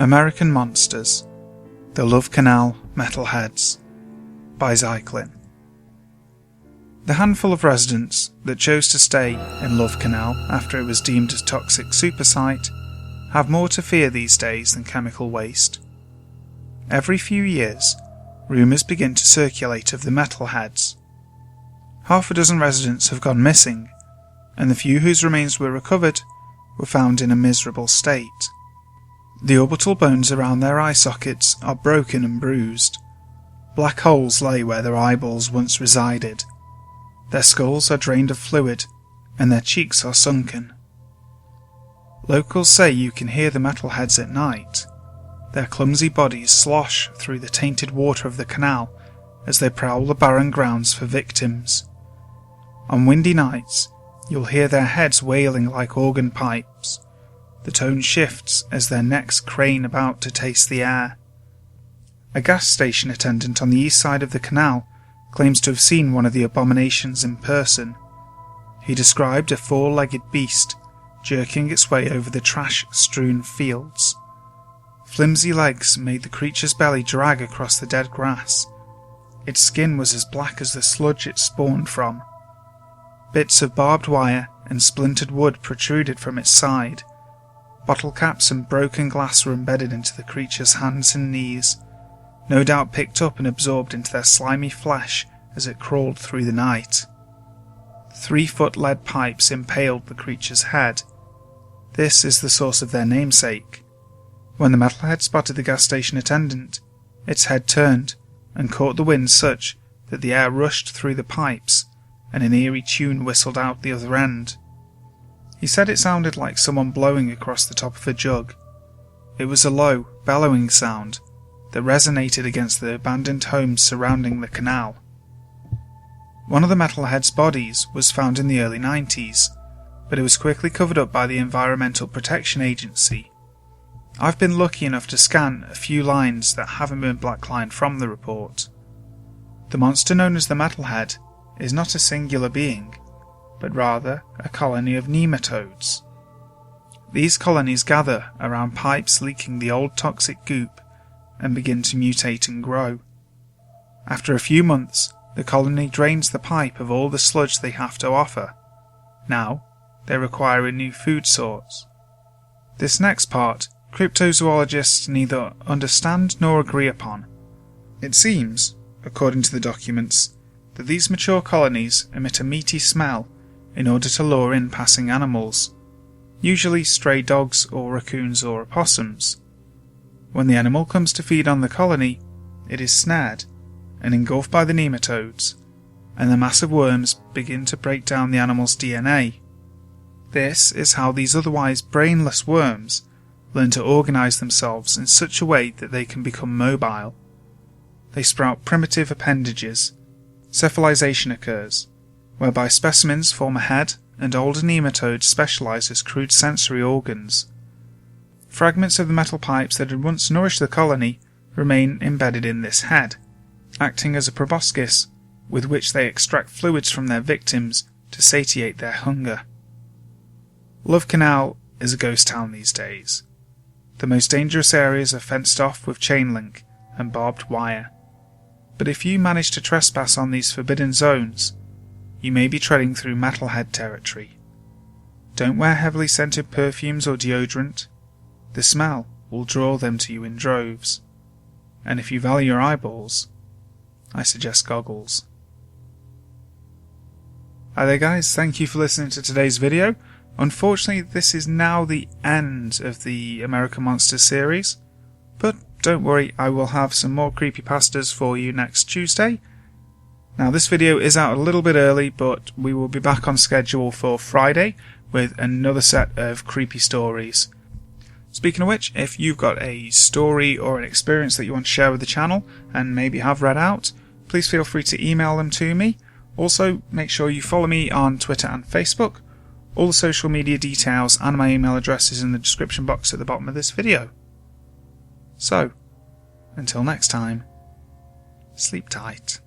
American Monsters, The Love Canal Metalheads by Zyklin. The handful of residents that chose to stay in Love Canal after it was deemed a toxic super site have more to fear these days than chemical waste. Every few years, rumours begin to circulate of the Metalheads. Half a dozen residents have gone missing, and the few whose remains were recovered were found in a miserable state. The orbital bones around their eye sockets are broken and bruised. Black holes lay where their eyeballs once resided. Their skulls are drained of fluid, and their cheeks are sunken. Locals say you can hear the Metalheads at night. Their clumsy bodies slosh through the tainted water of the canal as they prowl the barren grounds for victims. On windy nights, you'll hear their heads wailing like organ pipes. The tone shifts as their necks crane about to taste the air. A gas station attendant on the east side of the canal claims to have seen one of the abominations in person. He described a four-legged beast jerking its way over the trash-strewn fields. Flimsy legs made the creature's belly drag across the dead grass. Its skin was as black as the sludge it spawned from. Bits of barbed wire and splintered wood protruded from its side. Bottle caps and broken glass were embedded into the creature's hands and knees, no doubt picked up and absorbed into their slimy flesh as it crawled through the night. 3-foot lead pipes impaled the creature's head. This is the source of their namesake. When the Metalhead spotted the gas station attendant, its head turned and caught the wind such that the air rushed through the pipes and an eerie tune whistled out the other end. He said it sounded like someone blowing across the top of a jug. It was a low, bellowing sound that resonated against the abandoned homes surrounding the canal. One of the Metalhead's bodies was found in the early 90s, but it was quickly covered up by the Environmental Protection Agency. I've been lucky enough to scan a few lines that haven't been blacklined from the report. The monster known as the Metalhead is not a singular being, but rather a colony of nematodes. These colonies gather around pipes leaking the old toxic goop and begin to mutate and grow. After a few months, the colony drains the pipe of all the sludge they have to offer. Now, they require a new food source. This next part, cryptozoologists neither understand nor agree upon. It seems, according to the documents, that these mature colonies emit a meaty smell in order to lure in passing animals, usually stray dogs or raccoons or opossums. When the animal comes to feed on the colony, it is snared and engulfed by the nematodes, and the massive worms begin to break down the animal's DNA. This is how these otherwise brainless worms learn to organize themselves in such a way that they can become mobile. They sprout primitive appendages. Cephalization occurs, whereby specimens form a head and older nematodes specialize as crude sensory organs. Fragments of the metal pipes that had once nourished the colony remain embedded in this head, acting as a proboscis with which they extract fluids from their victims to satiate their hunger. Love Canal is a ghost town these days. The most dangerous areas are fenced off with chain link and barbed wire. But if you manage to trespass on these forbidden zones, you may be treading through Metalhead territory. Don't wear heavily scented perfumes or deodorant. The smell will draw them to you in droves. And if you value your eyeballs, I suggest goggles. Hi there guys, thank you for listening to today's video. Unfortunately, this is now the end of the American Monsters series, but don't worry, I will have some more creepypastas for you next Tuesday. Now this video is out a little bit early, but we will be back on schedule for Friday with another set of creepy stories. Speaking of which, if you've got a story or an experience that you want to share with the channel and maybe have read out, please feel free to email them to me. Also, make sure you follow me on Twitter and Facebook. All the social media details and my email address is in the description box at the bottom of this video. So, until next time, sleep tight.